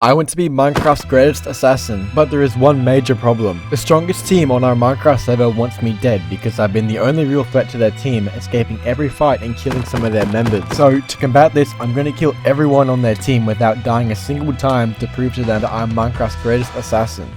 I want to be Minecraft's greatest assassin, but there is one major problem. The strongest team on our Minecraft server wants me dead because I've been the only real threat to their team, escaping every fight and killing some of their members. So to combat this, I'm going to kill everyone on their team without dying a single time to prove to them that I'm Minecraft's greatest assassin.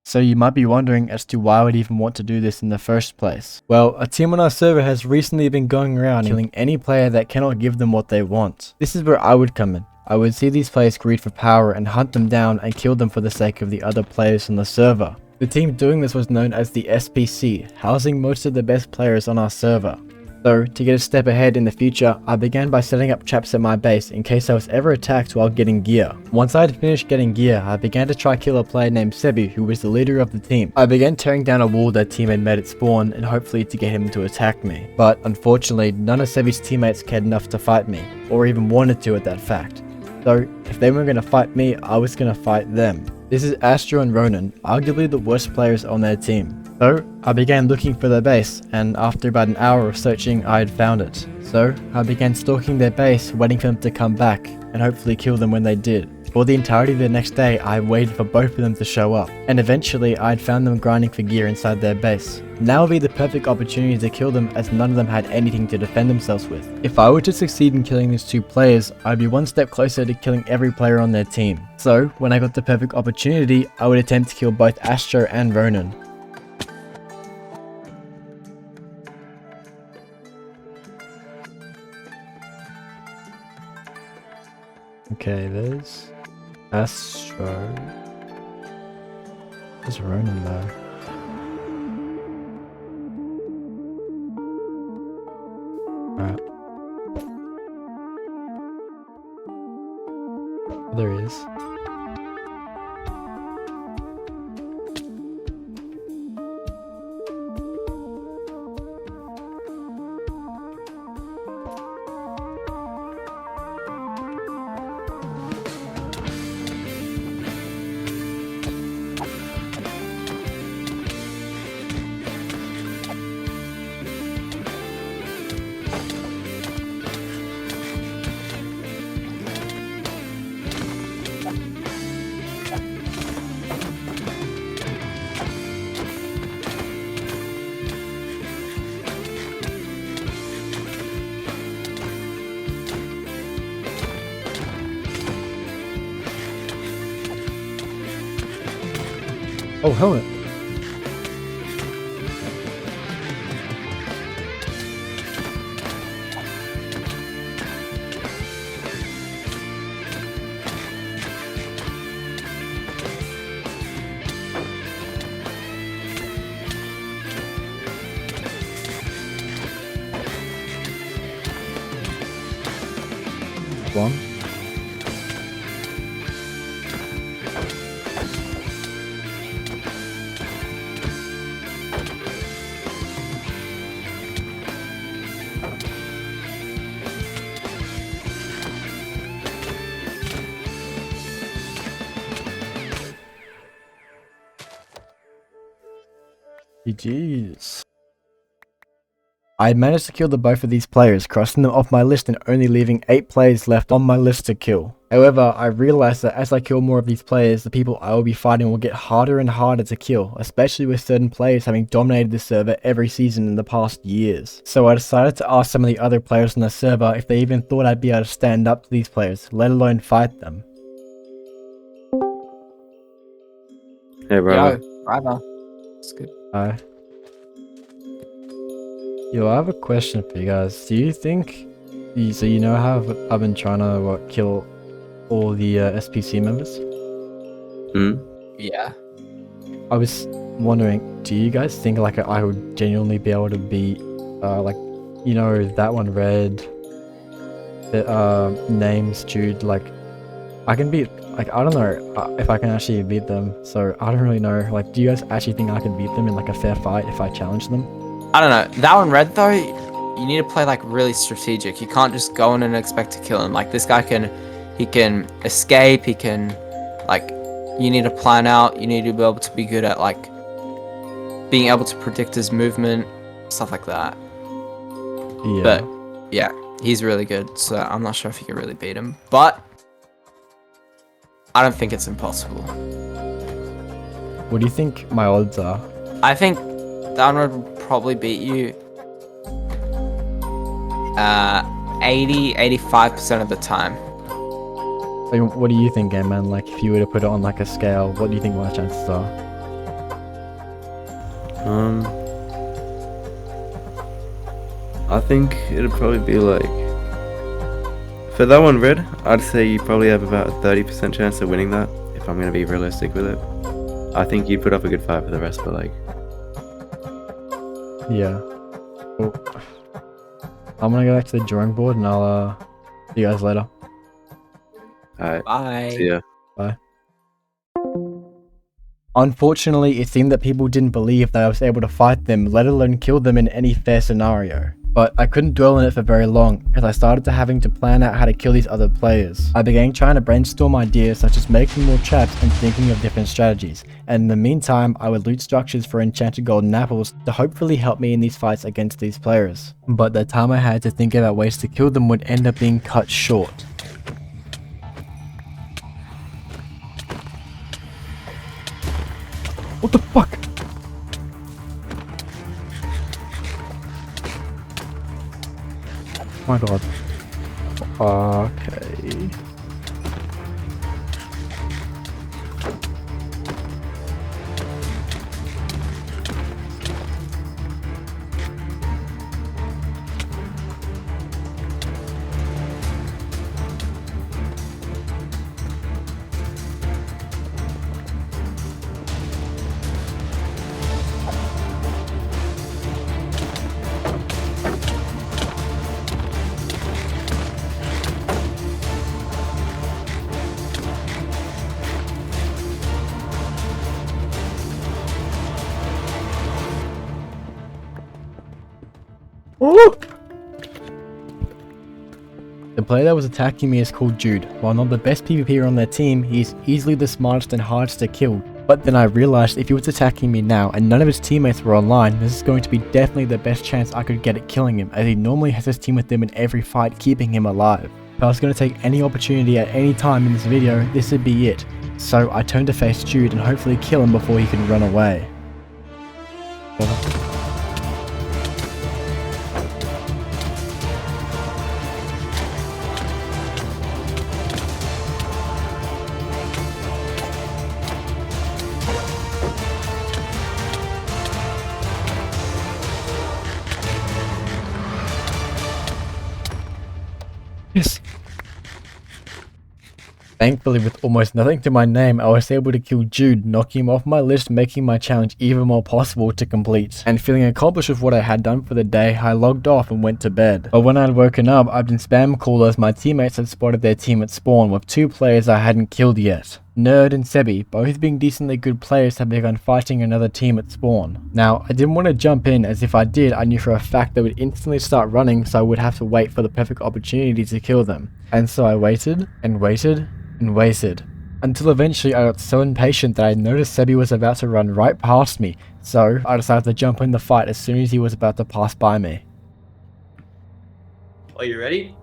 So you might be wondering as to why I would even want to do this in the first place. Well, a team on our server has recently been going around killing any player that cannot give them what they want. This is where I would come in. I would see these players greed for power and hunt them down and kill them for the sake of the other players on the server. The team doing this was known as the SPC, housing most of the best players on our server. So, to get a step ahead in the future, I began by setting up traps at my base in case I was ever attacked while getting gear. Once I had finished getting gear, I began to try kill a player named Sebi, who was the leader of the team. I began tearing down a wall their team had made at spawn and hopefully to get him to attack me. But unfortunately, none of Sebi's teammates cared enough to fight me, or even wanted to at that fact. So, if they weren't going to fight me, I was going to fight them. This is Astro and Ronan, arguably the worst players on their team. So, I began looking for their base, and after about an hour of searching, I had found it. So, I began stalking their base, waiting for them to come back, and hopefully kill them when they did. For the entirety of the next day, I waited for both of them to show up, and eventually I had found them grinding for gear inside their base. Now would be the perfect opportunity to kill them as none of them had anything to defend themselves with. If I were to succeed in killing these two players, I'd be one step closer to killing every player on their team. So, when I got the perfect opportunity, I would attempt to kill both Astro and Ronan. Okay, there's Astro. There's Ronan though. Alright. Oh, there he is. Oh, helmet. One. GG's. I managed to kill the both of these players, crossing them off my list and only leaving 8 players left on my list to kill. However, I realized that as I kill more of these players, the people I will be fighting will get harder and harder to kill, especially with certain players having dominated the server every season in the past years. So I decided to ask some of the other players on the server if they even thought I'd be able to stand up to these players, let alone fight them. Hey, bro. Yo, RyeVer. It's good. Hi. Yo, I have a question for you guys. Do you think, so you know how I've been trying to kill all the SPC members? Yeah. I was wondering, do you guys think like I would genuinely be able to beat, like, you know, that one Red, the names Jude, like, I can beat, like, I don't know if I can actually beat them, so I don't really know. Like, do you guys actually think I can beat them in like a fair fight if I challenge them? I don't know. That one Red though, you need to play like really strategic. You can't just go in and expect to kill him. Like this guy he can escape, he can, like, you need to plan out, you need to be able to be good at like being able to predict his movement, stuff like that. Yeah. But yeah, he's really good, so I'm not sure if you can really beat him. But I don't think it's impossible. What do you think my odds are? I think Downward will probably beat you 85% of the time. Like, what do you think, Game Man? Like, if you were to put it on like a scale, what do you think my chances are? I think it'd probably be like, for that one, Red, I'd say you probably have about a 30% chance of winning that, if I'm gonna be realistic with it. I think you'd put up a good fight for the rest, but like... Yeah. Well, I'm gonna go back to the drawing board and I'll see you guys later. Alright, Bye. see ya. Bye. Unfortunately, it seemed that people didn't believe that I was able to fight them, let alone kill them in any fair scenario. But I couldn't dwell on it for very long, as I started to having to plan out how to kill these other players. I began trying to brainstorm ideas such as making more traps and thinking of different strategies, and in the meantime I would loot structures for enchanted golden apples to hopefully help me in these fights against these players. But the time I had to think about ways to kill them would end up being cut short. What the fuck? Oh my god. Okay. Ooh! The player that was attacking me is called Jude. While not the best PvPer on their team, he is easily the smartest and hardest to kill. But then I realized if he was attacking me now and none of his teammates were online, this is going to be definitely the best chance I could get at killing him, as he normally has his team with him in every fight, keeping him alive. If I was going to take any opportunity at any time in this video, this would be it. So I turned to face Jude and hopefully kill him before he can run away. Yes. Thankfully, with almost nothing to my name, I was able to kill Jude, knocking him off my list, making my challenge even more possible to complete. And feeling accomplished with what I had done for the day, I logged off and went to bed. But when I had woken up, I'd been spam called as my teammates had spotted their team at spawn with 2 players I hadn't killed yet. Nerd and Sebi, both being decently good players, had begun fighting another team at spawn. Now, I didn't want to jump in, as if I did, I knew for a fact they would instantly start running, so I would have to wait for the perfect opportunity to kill them. And so I waited, and waited, and waited. Until eventually I got so impatient that I noticed Sebi was about to run right past me, so I decided to jump in the fight as soon as he was about to pass by me. Are you ready?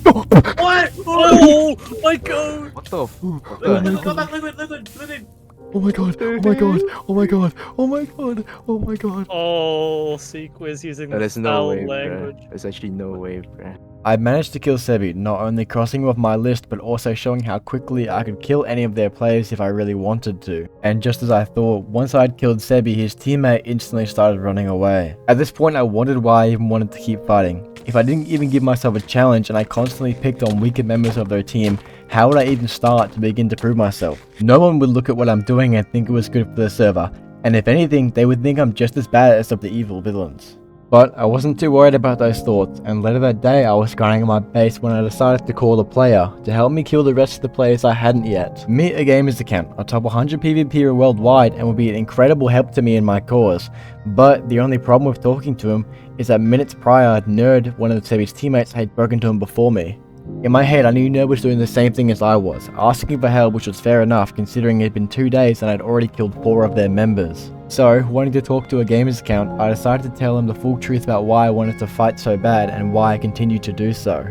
What? Oh my god! What the f- Liquid, come back, liquid. Oh my god, oh my god, oh my god, oh my god, oh my god. Oh, Sequis using the There's no foul way, language. bruh. There's actually no way, bruh. I managed to kill Sebi, not only crossing him off my list, but also showing how quickly I could kill any of their players if I really wanted to. And just as I thought, once I had killed Sebi, his teammate instantly started running away. At this point I wondered why I even wanted to keep fighting. If I didn't even give myself a challenge and I constantly picked on weaker members of their team, how would I even start to begin to prove myself? No one would look at what I'm doing and think it was good for the server, and if anything, they would think I'm just as bad as some of the evil villains. But I wasn't too worried about those thoughts, and later that day I was grinding on my base when I decided to call a player to help me kill the rest of the players I hadn't yet. Meet a gamer's account, a top 100 PvPer worldwide, and would be an incredible help to me in my cause. But the only problem with talking to him is that minutes prior, Nerd, one of Sebi's teammates, had broken to him before me. In my head, I knew Nerd was doing the same thing as I was, asking for help, which was fair enough considering it had been 2 days and I'd already killed 4 of their members. So, wanting to talk to a gamer's account, I decided to tell him the full truth about why I wanted to fight so bad and why I continued to do so.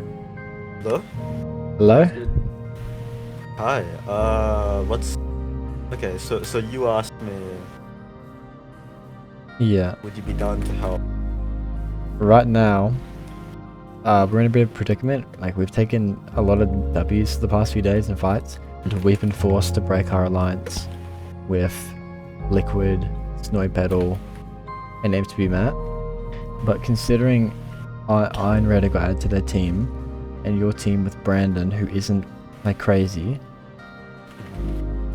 Hello? Hello? Hi, what's... Okay, so you asked me, Yeah. would you be down to help? Right now, we're in a bit of a predicament. Like, we've taken a lot of W's the past few days in fights, and we've been forced to break our alliance with Liquid, Snowy Pedal, and Names to be Matt. But considering I and Red got added to their team, and your team with Brandon, who isn't like crazy,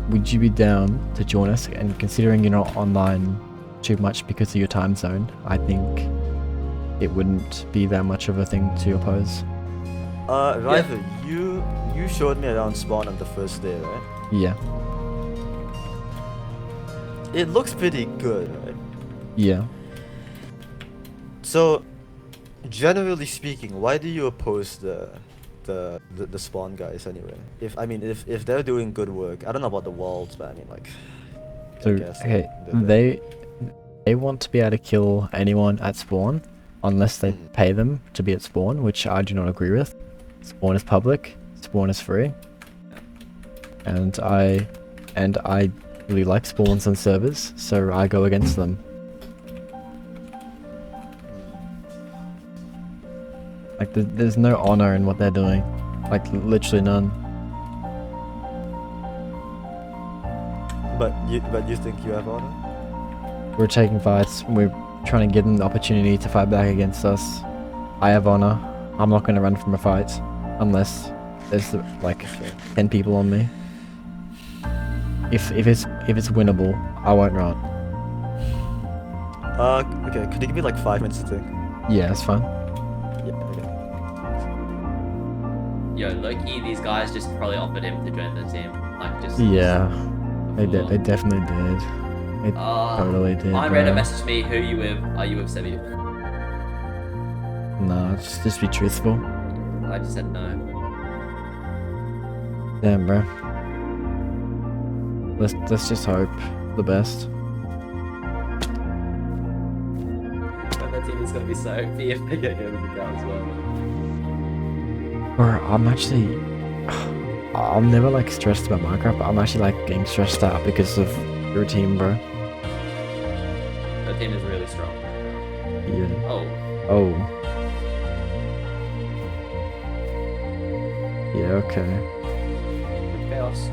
would you be down to join us? And considering you're not online too much because of your time zone, I think it wouldn't be that much of a thing to oppose. RyeVer, you showed me around spawn on the first day, right? Yeah. It looks pretty good, right? Yeah. So, generally speaking, why do you oppose the spawn guys anyway? If they're doing good work, I don't know about the walls, but I mean like. So okay, they want to be able to kill anyone at spawn, unless they pay them to be at spawn, which I do not agree with. Spawn is public, spawn is free, and I really like spawns on servers, so I go against them. Like, there's no honor in what they're doing. Like, literally none. But you think you have honor? We're taking fights, we're trying to give them the opportunity to fight back against us. I have honor. I'm not going to run from a fight unless there's like 10 people on me. If it's winnable, I won't run. Okay, could you give me like 5 minutes to think? Yeah, that's fine. Yeah, okay. Yo, low-key, these guys just probably offered him to join the team. Like, just... Yeah, they definitely did. They totally did. I read a message to me, who are you with? Are you with Sevi? No, just be truthful. I just said no. Damn, bro. Let's just hope the best. And that team is gonna be so OP if they get him in the ground as well. Or I'm never like stressed about Minecraft, but I'm actually like getting stressed out because of your team, bro. That team is really strong. Yeah. Oh. Oh. Yeah, okay. Chaos.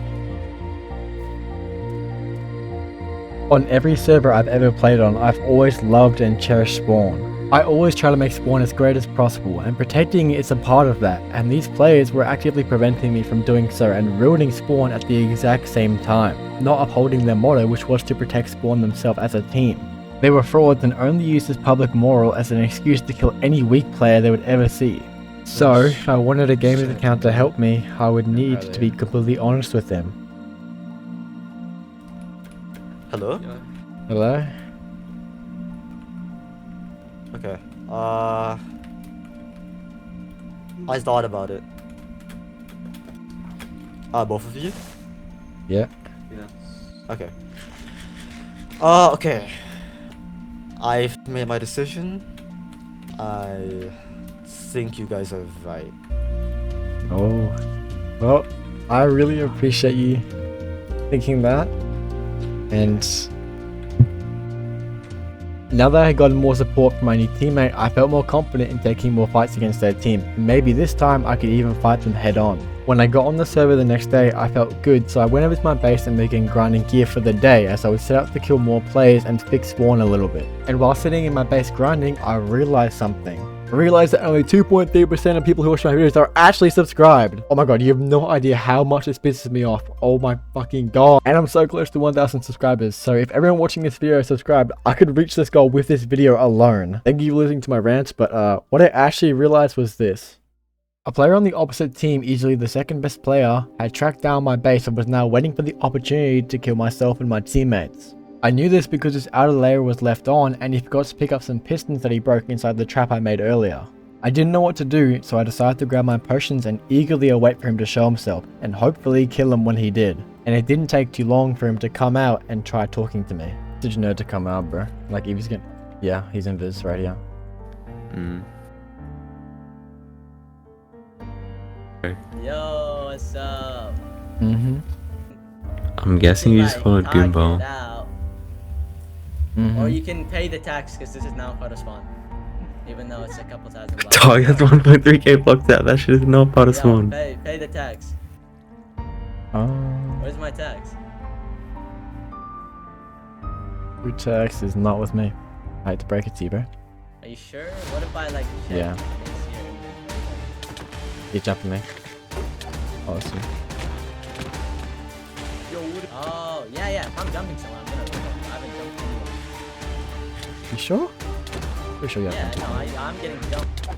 On every server I've ever played on, I've always loved and cherished Spawn. I always try to make Spawn as great as possible, and protecting it is a part of that, and these players were actively preventing me from doing so and ruining Spawn at the exact same time, not upholding their motto, which was to protect Spawn themselves as a team. They were frauds and only used this public moral as an excuse to kill any weak player they would ever see. So, if I wanted a gamer's account to help me, I would need to be completely honest with them. Hello? Yeah. Hello? Okay. I thought about it. Both of you? Yeah. Yeah. Okay. Okay. I've made my decision. I think you guys are right. Oh. Well, I really appreciate you thinking that. And now that I got more support from my new teammate, I felt more confident in taking more fights against their team. And maybe this time I could even fight them head on. When I got on the server the next day, I felt good, so I went over to my base and began grinding gear for the day as I would set out to kill more players and fix spawn a little bit. And while sitting in my base grinding, I realized something. I realized that only 2.3% of people who watch my videos are actually subscribed. Oh my god, you have no idea how much this pisses me off. Oh my fucking god. And I'm so close to 1,000 subscribers, so if everyone watching this video is subscribed, I could reach this goal with this video alone. Thank you for listening to my rants, but what I actually realized was this. A player on the opposite team, easily the second best player, had tracked down my base and was now waiting for the opportunity to kill myself and my teammates. I knew this because his outer layer was left on and he forgot to pick up some pistons that he broke inside the trap I made earlier. I didn't know what to do, so I decided to grab my potions and eagerly await for him to show himself, and hopefully kill him when he did. And it didn't take too long for him to come out and try talking to me. Did you know to come out, bro? Like, if he's gonna... Yeah, he's in Viz right here. Yo, what's up? I'm guessing you just followed Goomba. Or you can pay the tax because this is now part of spawn. Even though it's a couple thousand blocks. Dog, that's 1.3k blocks out. That shit is not part of spawn. Pay the tax. Where's my tax? Your tax is not with me. I hate to break it to you, bro. Are you sure? What if I like check Yeah. next year? You're jumping me. Awesome. Oh, yeah. If I'm jumping somewhere, I'm gonna look up. I haven't jumped anywhere. You sure? Pretty sure you Yeah, have no, I'm getting jumped.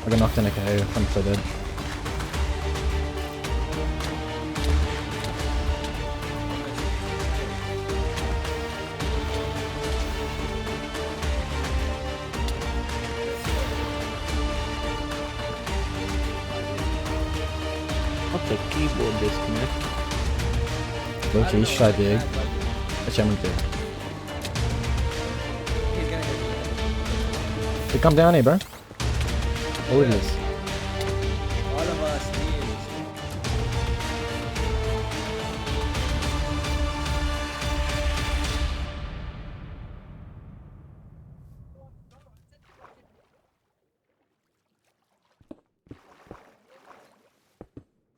I got knocked in a KO. I'm so dead. What's the keyboard disconnect? Loki, you should try big. Actually, I'm gonna do. He's gonna hit me. Hey, come down here, bro. Oh, it is. All of us teams.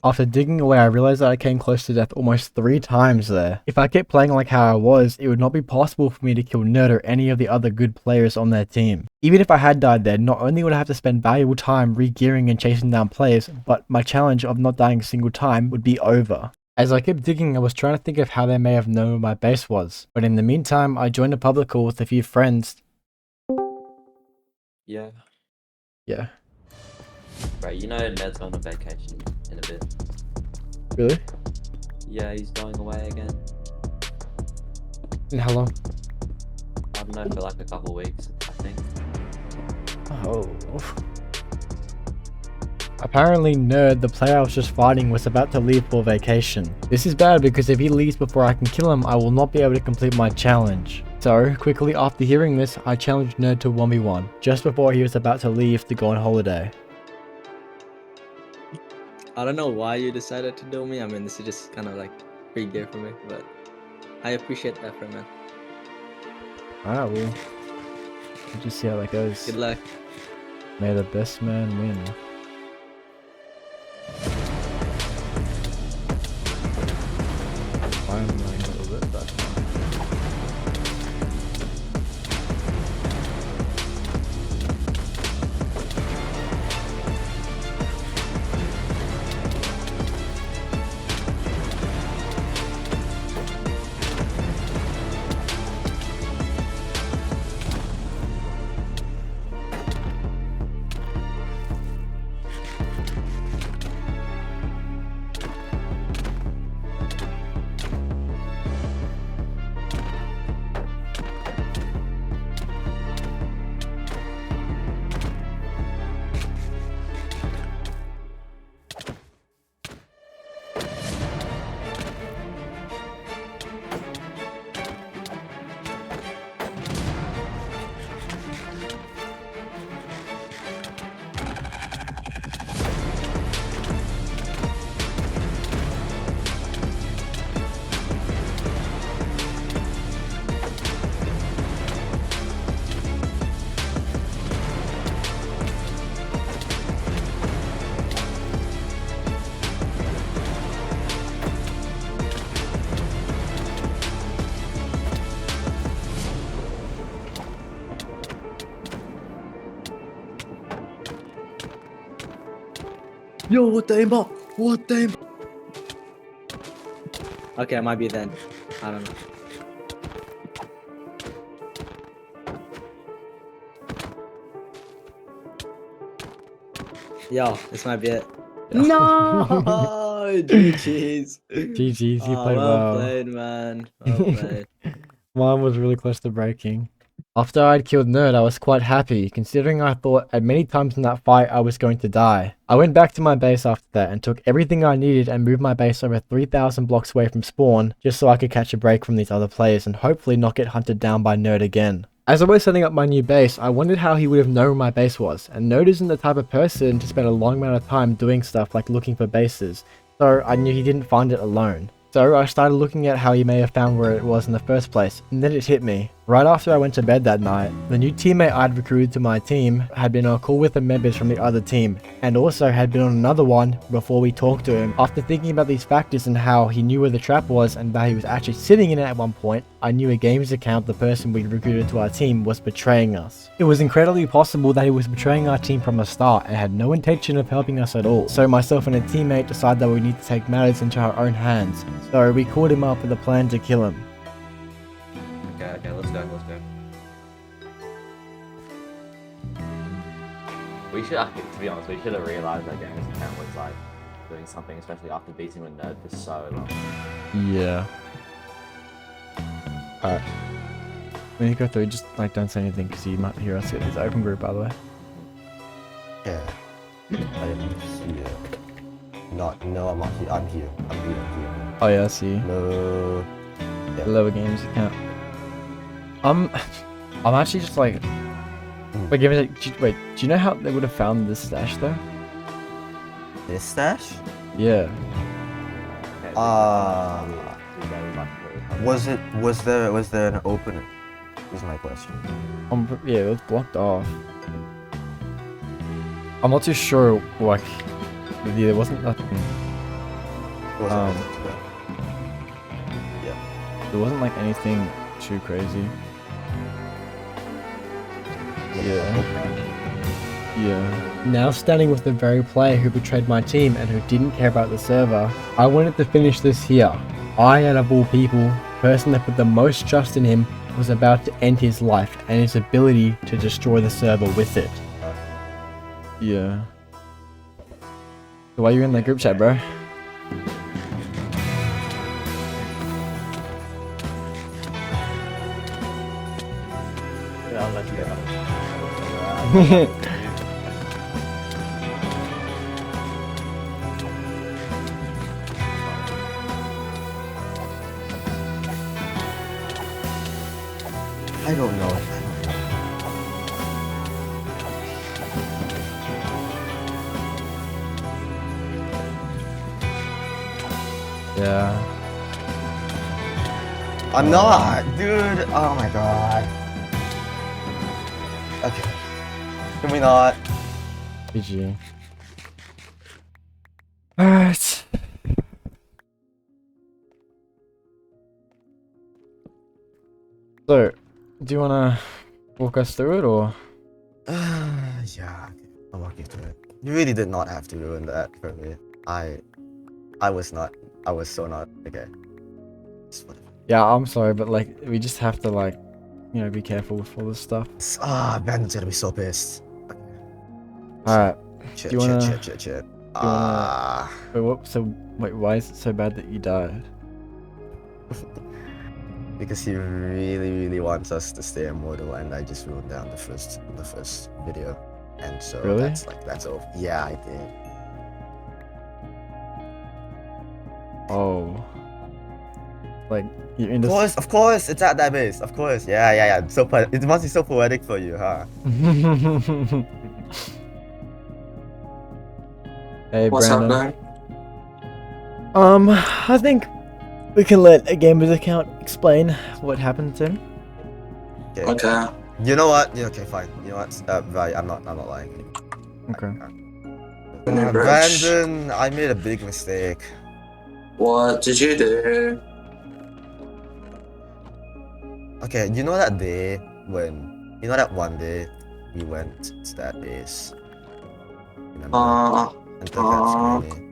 After digging away, I realized that I came close to death almost 3 times there. If I kept playing like how I was, it would not be possible for me to kill Nerd or any of the other good players on their team. Even if I had died there, not only would I have to spend valuable time re-gearing and chasing down players, but my challenge of not dying a single time would be over. As I kept digging, I was trying to think of how they may have known where my base was, but in the meantime, I joined a public call with a few friends. Yeah. Yeah. Right, you know Ned's going on vacation in a bit. Really? Yeah, he's going away again. And how long? I don't know, for like a couple weeks, I think. Oh. Apparently Nerd, the player I was just fighting, was about to leave for vacation. This is bad because if he leaves before I can kill him, I will not be able to complete my challenge. So, quickly after hearing this, I challenged Nerd to 1v1, just before he was about to leave to go on holiday. I don't know why you decided to do me. I mean, this is just kind of like free gear for me, but I appreciate the effort, man. Alright, well, we'll just see how that goes. Good luck. May the best man win. I'm running a little bit back. Yo, what the aimbot? What the aimbot? Okay, it might be then. I don't know. Yo, this might be it. Yeah. No! GG's. GG's, you Oh, played well well. played, man. Well played. Mine was really close to breaking. After I'd killed Nerd, I was quite happy, considering I thought at many times in that fight I was going to die. I went back to my base after that and took everything I needed and moved my base over 3,000 blocks away from spawn, just so I could catch a break from these other players and hopefully not get hunted down by Nerd again. As I was setting up my new base, I wondered how he would have known where my base was, and Nerd isn't the type of person to spend a long amount of time doing stuff like looking for bases, so I knew he didn't find it alone. So I started looking at how he may have found where it was in the first place, and then it hit me. Right after I went to bed that night, the new teammate I'd recruited to my team had been on a call with the members from the other team, and also had been on another one before we talked to him. After thinking about these factors and how he knew where the trap was and that he was actually sitting in it at one point, I knew a games account the person we'd recruited to our team was betraying us. It was incredibly possible that he was betraying our team from the start and had no intention of helping us at all. So myself and a teammate decided that we need to take matters into our own hands. So we called him up with a plan to kill him. Okay, let's go. We should, to be honest, we should have realized that games account was like doing something, especially after beating with Nerd for so long. Yeah. Alright. When you go through, just like don't say anything because you might hear us. It's an open group, by the way. Yeah. I am here. No, I'm not here. I'm here. I'm here. Oh yeah, I see. No. Yeah. Lower games account. I'm actually just like, wait, give me a sec. Wait, do you know how they would have found this stash though? This stash? Yeah. Was there an opening? Is my question. Yeah, it was blocked off. I'm not too sure. Like, there wasn't nothing. Yeah. There wasn't like anything too crazy. Yeah. Now standing with the very player who betrayed my team and who didn't care about the server, I wanted to finish this here. I, out of all people, person that put the most trust in him, was about to end his life and his ability to destroy the server with it. Yeah. So why are you in the group chat, bro? I'll let you go. I don't know. Yeah. I'm not, dude. Oh my god. Okay. Can we not? GG. Alright. So, do you wanna walk us through it or? Yeah, I'll walk you through it. You really did not have to ruin that for me. I was so not, okay. Just whatever. Yeah, I'm sorry, but like, we just have to like, you know, be careful with all this stuff. Ben's gonna be so pissed. Alright. Shit, Do you wanna- shit. Wait, why is it so bad that you died? Because he really wants us to stay immortal, and I just wrote down the first video, and so Really? that's over. Yeah, I did. Oh. Like, you're in this. Of course, it's at that base. Of course, yeah. So it must be so poetic for you, huh? Hey, What's Brandon. happening? I think we can let a gamer's account explain what happened to him. Okay. You know what? Yeah, okay, fine. You know what? Right, I'm not lying. Okay. Brandon, I made a big mistake. What did you do? Okay, you know that day you know that one day we went to that base? Remember? And took out Screamy.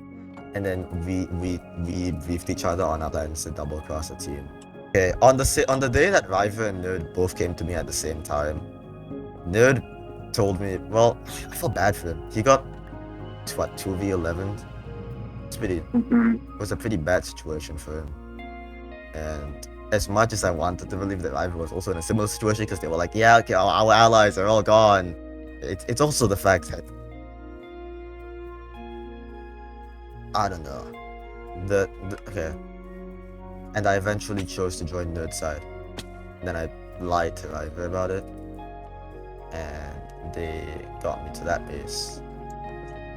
And then we briefed each other on our plans to double cross the team. Okay, on the day that RyeVer and Nerd both came to me at the same time, Nerd told me, well, I felt bad for him. He got what, 2v11. It was a pretty bad situation for him. And as much as I wanted to believe that RyeVer was also in a similar situation, because they were like, yeah, okay, our allies are all gone. It's also the fact that, I don't know. Okay. And I eventually chose to join Nerd side. Then I lied to RyeVer about it. And they got me to that base.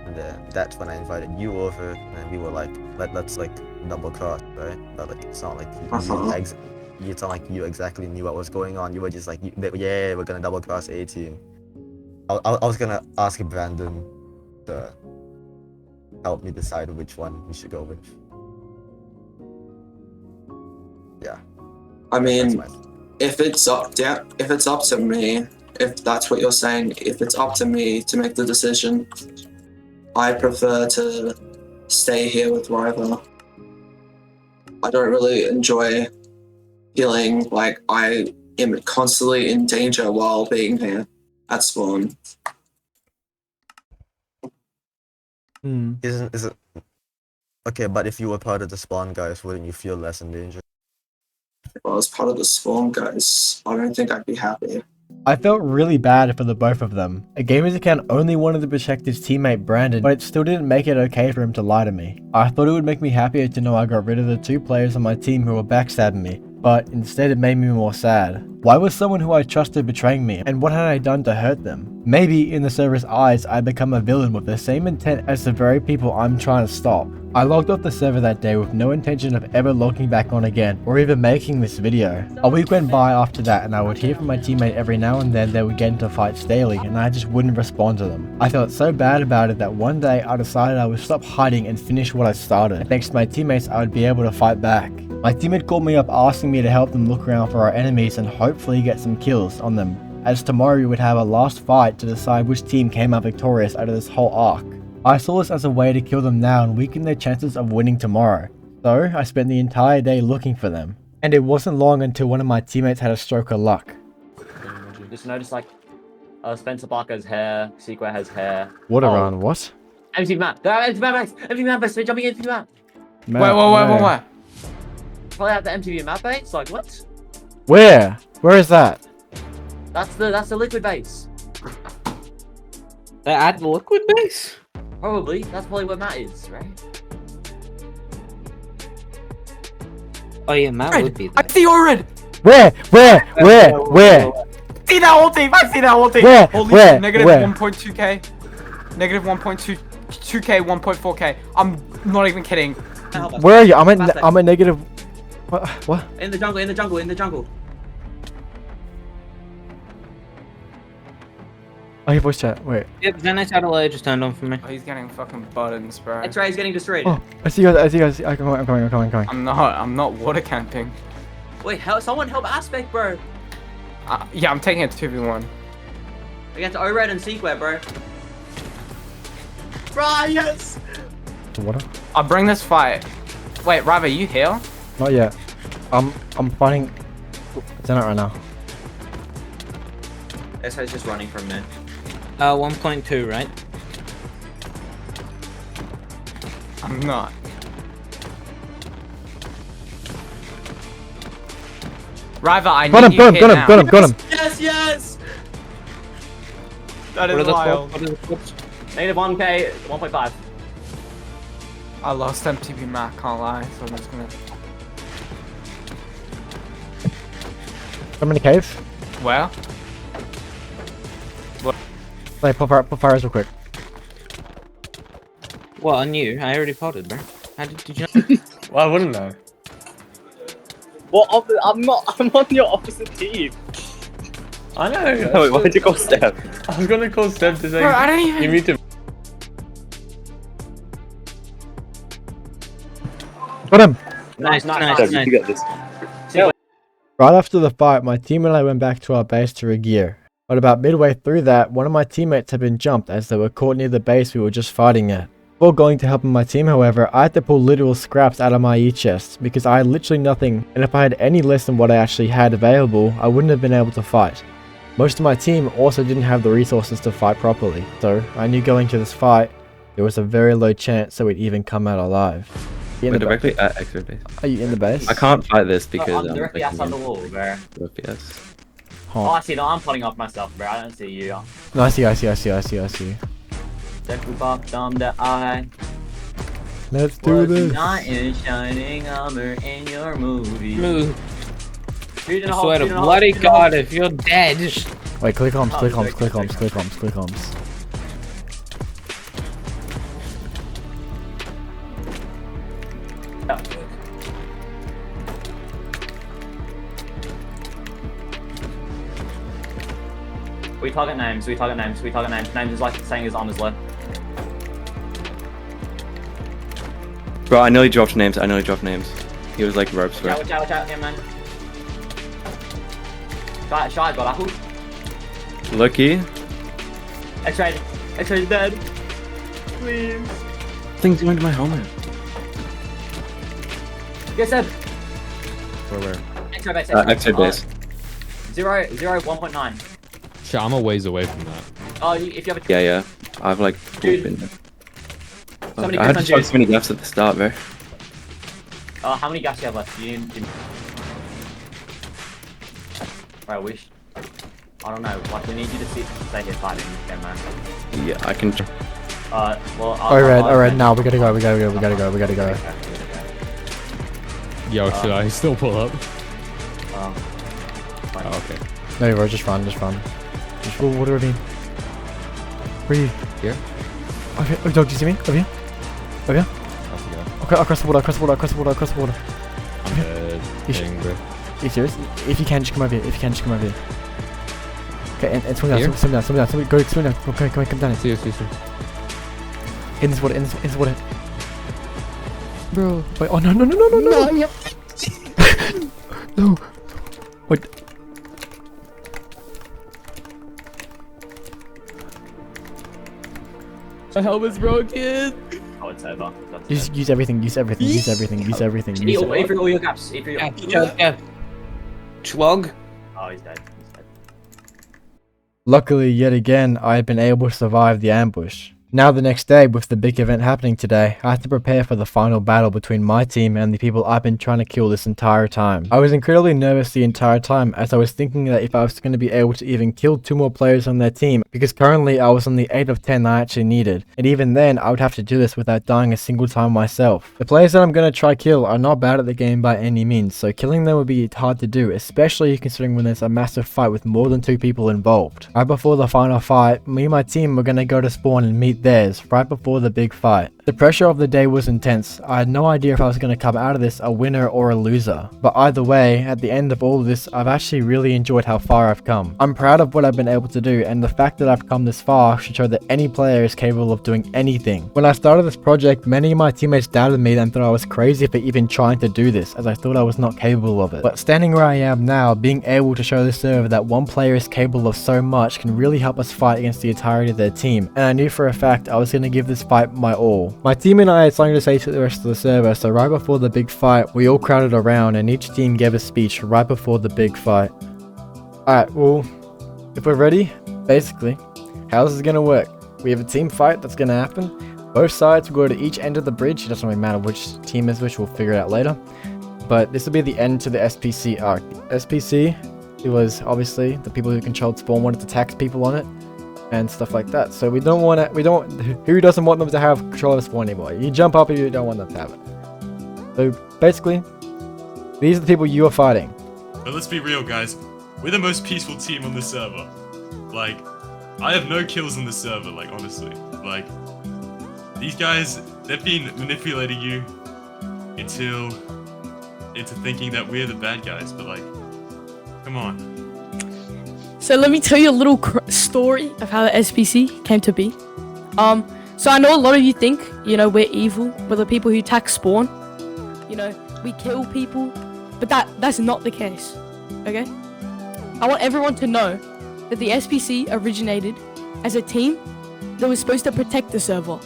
And then that's when I invited you over, and we were like, let's like double cross, right? But like, it's not like it's not like you exactly knew what was going on. You were just like, yeah, we're gonna double cross A team. I was gonna ask Brandon to help me decide which one we should go with. Yeah. I mean, if it's up to me, if that's what you're saying, if it's up to me to make the decision, I prefer to stay here with RyeVer. I don't really enjoy feeling like I am constantly in danger while being here at spawn. Is it okay? But if you were part of the spawn guys, wouldn't you feel less in danger? If I was part of the spawn guys, I don't think I'd be happy. I felt really bad for the both of them. A gamer's account only wanted to protect his teammate Brandon, but it still didn't make it okay for him to lie to me. I thought it would make me happier to know I got rid of the 2 players on my team who were backstabbing me, but instead it made me more sad. Why was someone who I trusted betraying me, and what had I done to hurt them? Maybe in the server's eyes I'd become a villain with the same intent as the very people I'm trying to stop. I logged off the server that day with no intention of ever logging back on again, or even making this video. A week went by after that, and I would hear from my teammate every now and then they would get into fights daily, and I just wouldn't respond to them. I felt so bad about it that one day I decided I would stop hiding and finish what I started. Thanks to my teammates, I would be able to fight back. My teammate called me up asking me to help them look around for our enemies and hopefully get some kills on them, as tomorrow we would have a last fight to decide which team came out victorious out of this whole arc. I saw this as a way to kill them now and weaken their chances of winning tomorrow, so I spent the entire day looking for them. And it wasn't long until one of my teammates had a stroke of luck. Just notice like, Spencer Parker has hair, Sequel has hair. What around what? Empty map! Empty map! Empty map! They're jumping into the map! Wait. Probably have the MTV map base? Like what? Where? Where is that? That's the liquid base. They add the liquid base? Probably. That's probably where Matt is, right? Oh yeah, Matt would be there. I see your red! Where? See that whole team! I see that whole team! Where? Holy Where? shit, negative Where? 1.2k. Negative 1.2k, 1.4k. I'm not even kidding. Where are you? I'm at negative... What? In the jungle. Oh, your voice chat. Wait. Yep, Zenith Satellite just turned on for me. Oh, he's getting fucking buttons, bro. X-Ray's getting destroyed. Oh, I see you guys. I'm coming. I'm not water camping. Wait, someone help Aspect, bro. Yeah, I'm taking it 2v1. Against O-Red and Sequel, bro. Right, yes! To water? I'll bring this fight. Wait, RyeVer, you here? Not yet. I'm fighting Zenith right now. This guy's just running from me. 1.2, right? I'm not. RyeVer, I need you here now. Got him. Yes! That is wild. Negative 1k, 1.5. I lost MTV Mac, can't lie, so I'm just gonna... I'm in the cave. Where? Wait, pop fires real quick. Well, on you. I already potted, bro. How did you know? Well, I wouldn't know. Well, I'm on your opposite team. I know. Wait, why'd you call Steph? I was gonna call Steph to say. Bro, I don't even... You need to. Got him! Nice. You get this. Right after the fight, my team and I went back to our base to regear. But about midway through that, one of my teammates had been jumped as they were caught near the base we were just fighting at. Before going to help my team, however, I had to pull literal scraps out of my e-chests because I had literally nothing, and if I had any less than what I actually had available, I wouldn't have been able to fight. Most of my team also didn't have the resources to fight properly, so I knew going to this fight, there was a very low chance that we'd even come out alive. You in We're the directly at extra base. Are you in the base? I can't fight this because I'm directly outside the wall, bro. FPS. Oh, I see. No, I'm putting off myself, bro. I don't see you. No, I see. Check the box on the eye. Let's do this. Not in shining armor in your movie. Move. Shoot in I a hole, swear to shoot in a hole, bloody shoot in a hole. god, if you're dead. Wait, click comms, Oh, click comms, sorry, click sorry, comms, click comms, click comms. We target names, we target names, we target names. Names is like saying his armor's low. Bro, I nearly dropped names. He was like ropes, bro. Watch out, yeah, man. Shy got apple. Lucky. X-Ray's dead. Please. Thing's going to my helmet. Get Seb. Where? X-Ray base. Extra base. 1.9. Shit, I'm a ways away from that. Oh, if you have a... Yeah. I've like Dude. been. Somebody I had to click on shot Jude. so many gaps at the start, bro. How many gas do you have left? You didn't... Right, I wish... I don't know, like we need you to stay here fighting, okay, man. Yeah, I can. Well, Alright, now we gotta go. Yo, should I still pull up? Fine. Oh, okay. No, bro, just run. What do I mean? Where are you? Here? Okay, oh, dog, do you see me? Over here? Let's go. Okay, across the water. I'm dead. You Dang, bro. Are you serious? If you can, just come over here. Okay, and swim down. Go, swim down. Okay, come down. See you. In this water. Bro. Wait, oh no. No. No. Wait. My helmet's broken. Oh, it's over. Use everything. Eat all your gaps. Yeah. Chwog. Oh, he's dead. Luckily, yet again, I had been able to survive the ambush. Now the next day, with the big event happening today, I had to prepare for the final battle between my team and the people I've been trying to kill this entire time. I was incredibly nervous the entire time as I was thinking that if I was going to be able to even kill 2 more players on their team, because currently I was on the 8 of 10 I actually needed, and even then I would have to do this without dying a single time myself. The players that I'm going to try kill are not bad at the game by any means, so killing them would be hard to do, especially considering when there's a massive fight with more than 2 people involved. Right before the final fight, me and my team were going to go to spawn and meet theirs right before the big fight. The pressure of the day was intense. I had no idea if I was going to come out of this a winner or a loser. But either way, at the end of all of this, I've actually really enjoyed how far I've come. I'm proud of what I've been able to do, and the fact that I've come this far should show that any player is capable of doing anything. When I started this project, many of my teammates doubted me and thought I was crazy for even trying to do this, as I thought I was not capable of it. But standing where I am now, being able to show this server that one player is capable of so much can really help us fight against the entirety of their team, and I knew for a fact I was going to give this fight my all. My team and I had something to say to the rest of the server, so right before the big fight, we all crowded around and each team gave a speech right before the big fight. Alright, well, if we're ready, basically, how this is going to work. We have a team fight that's going to happen. Both sides will go to each end of the bridge. It doesn't really matter which team is which, we'll figure it out later. But this will be the end to the SPC arc. SPC, it was obviously the people who controlled spawn wanted to tax people on it and stuff like that. So who doesn't want them to have control of the spawn anymore? You jump up if you don't want them to have it. So basically, these are the people you are fighting. But let's be real, guys. We're the most peaceful team on the server. Like, I have no kills on the server, like, honestly. Like, these guys, they've been manipulating you into thinking that we're the bad guys, but like, come on. So let me tell you a little story of how the SPC came to be. So I know a lot of you think, we're evil, we're the people who tax spawn. We kill people, but that's not the case, okay? I want everyone to know that the SPC originated as a team that was supposed to protect the server,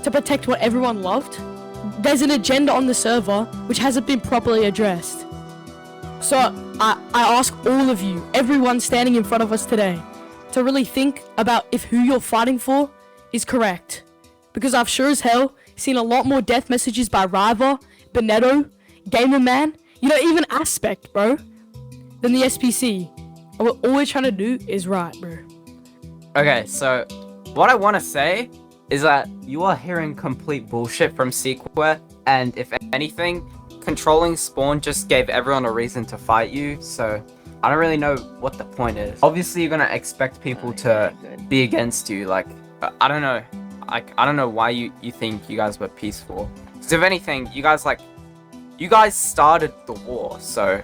to protect what everyone loved. There's an agenda on the server which hasn't been properly addressed. So I ask all of you, everyone standing in front of us today, to really think about if who you're fighting for is correct. because I've sure as hell seen a lot more death messages by RyeVer, Benetto, Gamerman, you know, even Aspect, bro, than the SPC. And what all we're trying to do is right, bro. Okay, so what I want to say is that you are hearing complete bullshit from Sequel, and if anything, controlling spawn just gave everyone a reason to fight you, so I don't really know what the point is. Obviously, you're gonna expect people to be against you, like, I don't know. I don't know why you think you guys were peaceful. Because if anything, you guys started the war, so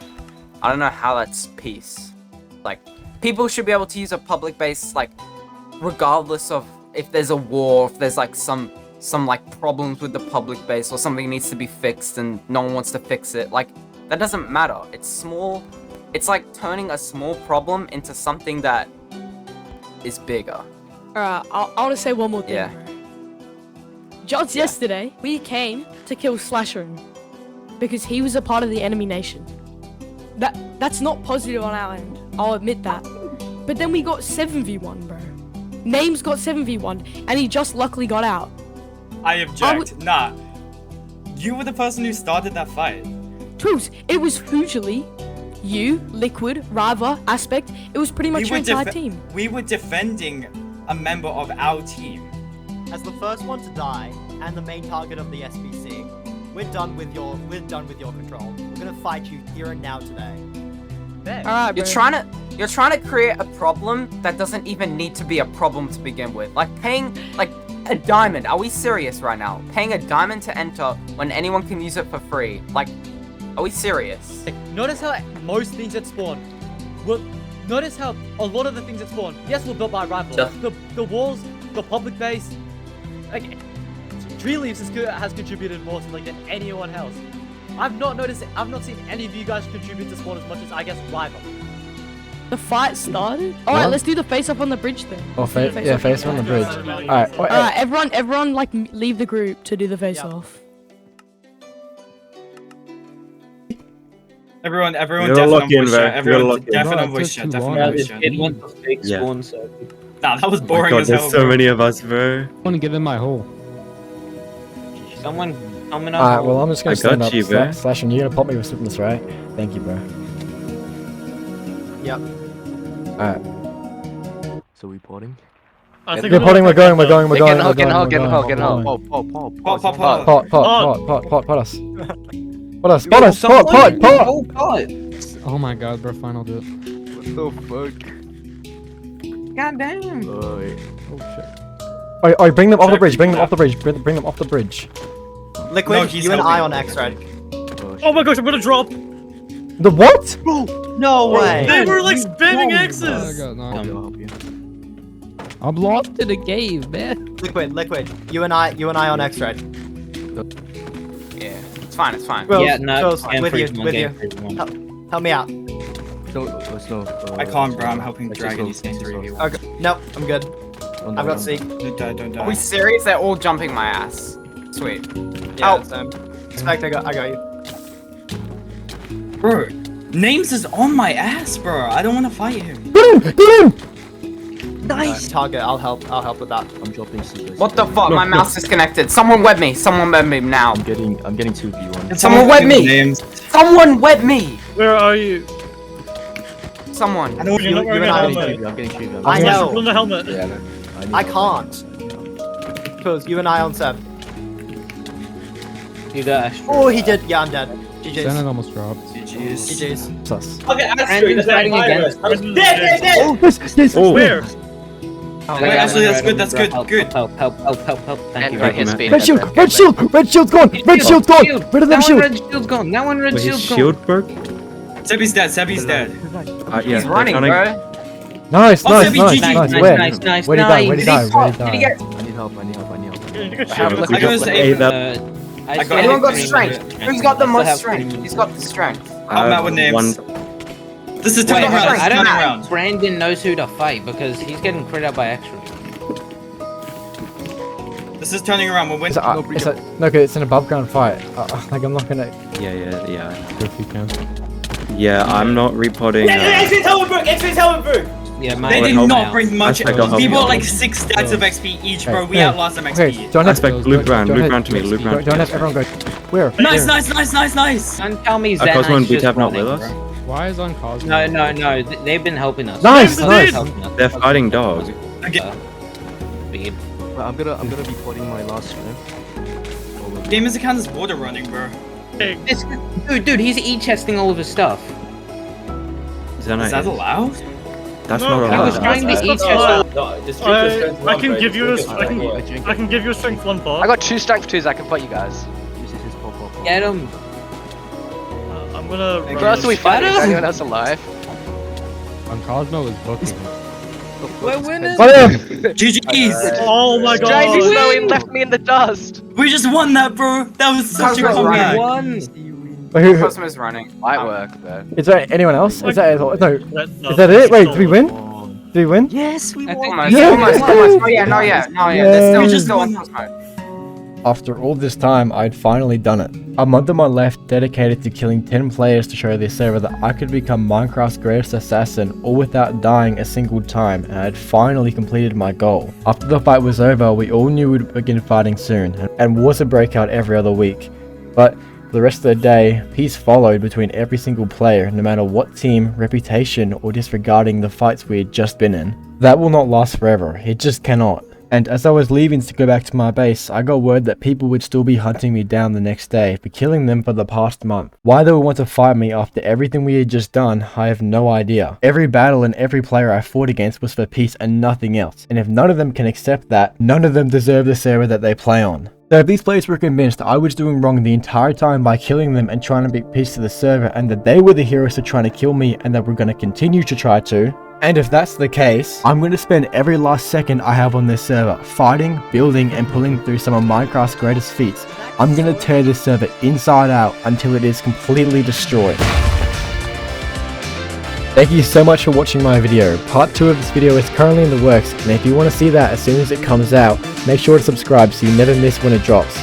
I don't know how that's peace. Like, people should be able to use a public base, like, regardless of if there's a war, if there's like some like problems with the public base or something needs to be fixed and no one wants to fix it. Like, that doesn't matter. It's small. It's like turning a small problem into something that is bigger. Alright, I want to say one more thing, Yeah. bro. Just yesterday, we came to kill Slasherin because he was a part of the enemy nation. That's not positive on our end, I'll admit that. But then we got 7v1, bro. Names got 7v1, and he just luckily got out. I object. Nah. You were the person who started that fight. Truth, it was Fujili, you, Liquid, RyeVer, Aspect. It was pretty much your entire team. We were defending a member of our team. As the first one to die and the main target of the SPC, we're done with your control. We're gonna fight you here and now today. Alright, You're trying to create a problem that doesn't even need to be a problem to begin with. Like paying like a diamond. Are we serious right now? Paying a diamond to enter when anyone can use it for free. Like, are we serious? Notice how most things that spawn. Notice how a lot of the things that spawn, yes, were built by RyeVer. The walls, the public base, like Tree Leaves has contributed more to like than anyone else. I've not seen any of you guys contribute to spawn as much as I guess RyeVer. The fight started? Alright, let's do the face up on the bridge then. Oh, face on the bridge. Alright, Alright, everyone like leave the group to do the face off. Everyone definitely voice chat. Everyone definitely voice chat. It went to fake spawn, so. Nah, that was boring God, as hell. there's so many of us, bro. I want to give him my hole. Someone coming up. Alright, well, I'm just gonna stand up. bro. Slash, and you're gonna pop me with swiftness, right? Thank you, bro. Yep. Alright. So we potting? We're potting, we're going. Get in hole. Pot us. Pot us. Oh my god, bro, fine, I'll do it. What the fuck? God damn. Oh shit. Alright, bring them off the bridge, bring them off the bridge. Liquid, you and I on X, right? Oh my gosh, I'm gonna drop. The what? No way. They were like spamming X's. I'll help you. I'm lost in a cave, man. Liquid, you and I on X, right? Yeah, it's fine. Well, Yeah, no, with you. Help me out. I can't, bro. I'm helping Dragon. He's saying 3v1. Okay, no, I'm good. I've got Seek. Don't die. Are we serious? They're all jumping my ass. Sweet. Yeah, Expect, I got you. Bro, Names is on my ass, bro. I don't want to fight him. Get him! Nice. Target, I'll help with that. I'm dropping secrets. What the fuck? My mouse is disconnected. Someone web me now. I'm getting 2v1. Someone web me! Someone web me! Where are you? Someone. I know you're not wearing a helmet. I'm getting 2v1. I know. Put on the helmet. Yeah, I can't. Because you and I on Seb. You got Astro. Oh, he did. Yeah, I'm dead. GG's. Senate almost dropped. GG's. Sus. Okay, Brandon's fighting against. Dead. Oh, this. Where? Wait, actually, that's good. That's good. Help. Thank you. Red shield's gone. Rid of them shield. Red shield's gone. That one red Wait, his shield's gone. shield broke? Sebby's dead. Yeah, He's running, bro. Nice. Nice. Where'd he die? I need help. I gotta say, Anyone got strength? Who's got the most strength? Who's got the strength? I'm out with names. This is turning around. I don't know. Around. Brandon knows who to fight because he's getting crit out by extra. This is turning around. We're winning. It's an above ground fight. Like I'm not gonna. Yeah. If you can. Yeah, I'm not repotting. X-Rays Helmenberg! Yeah, They did not bring much. We bought like 6 stacks of XP each, bro. We outlost them XP. Okay, don't have loop round to me, loop round. Don't have everyone go. Where? Nice. Don't tell me Zen Cosmo and is Beat just have not running, with bro. us? Why is on Cosmo? No. They've been helping us. Nice. They're fighting dog. Speed. I'm gonna be putting my last stream. Gamer's account is water running, bro. Dude, he's e-chesting all of his stuff. Is that allowed? That's not allowed. I was trying to e-chest. I can give you I can give you a strength 1 bar. I got 2 strength 2s I can put you guys. Get him. I'm gonna. Who else are we fighting? Is anyone else alive? On Cosmo is booking. We're winning. GG's. Oh my god. Jamie Snowy left me in the dust. We just won that, bro. That was such a comeback. Cosmo's running. Might work, but. Is there anyone else? Is that no? Is that it? Wait, did we win? Did we win? Yes, we won. Almost. Oh yeah, not yet. There's still one Cosmo. After all this time, I'd finally done it. A month on my left dedicated to killing 10 players to show this server that I could become Minecraft's greatest assassin all without dying a single time, and I had finally completed my goal. After the fight was over, we all knew we'd begin fighting soon, and wars would break out every other week. But for the rest of the day, peace followed between every single player, no matter what team, reputation, or disregarding the fights we had just been in. That will not last forever, it just cannot. And as I was leaving to go back to my base, I got word that people would still be hunting me down the next day for killing them for the past month. Why they would want to fight me after everything we had just done, I have no idea. Every battle and every player I fought against was for peace and nothing else. And if none of them can accept that, none of them deserve the server that they play on. So if these players were convinced I was doing wrong the entire time by killing them and trying to bring peace to the server, and that they were the heroes for trying to kill me and that we're going to continue to try to, and if that's the case, I'm going to spend every last second I have on this server fighting, building, and pulling through some of Minecraft's greatest feats. I'm going to tear this server inside out until it is completely destroyed. Thank you so much for watching my video. Part 2 of this video is currently in the works, and if you want to see that as soon as it comes out, make sure to subscribe so you never miss when it drops.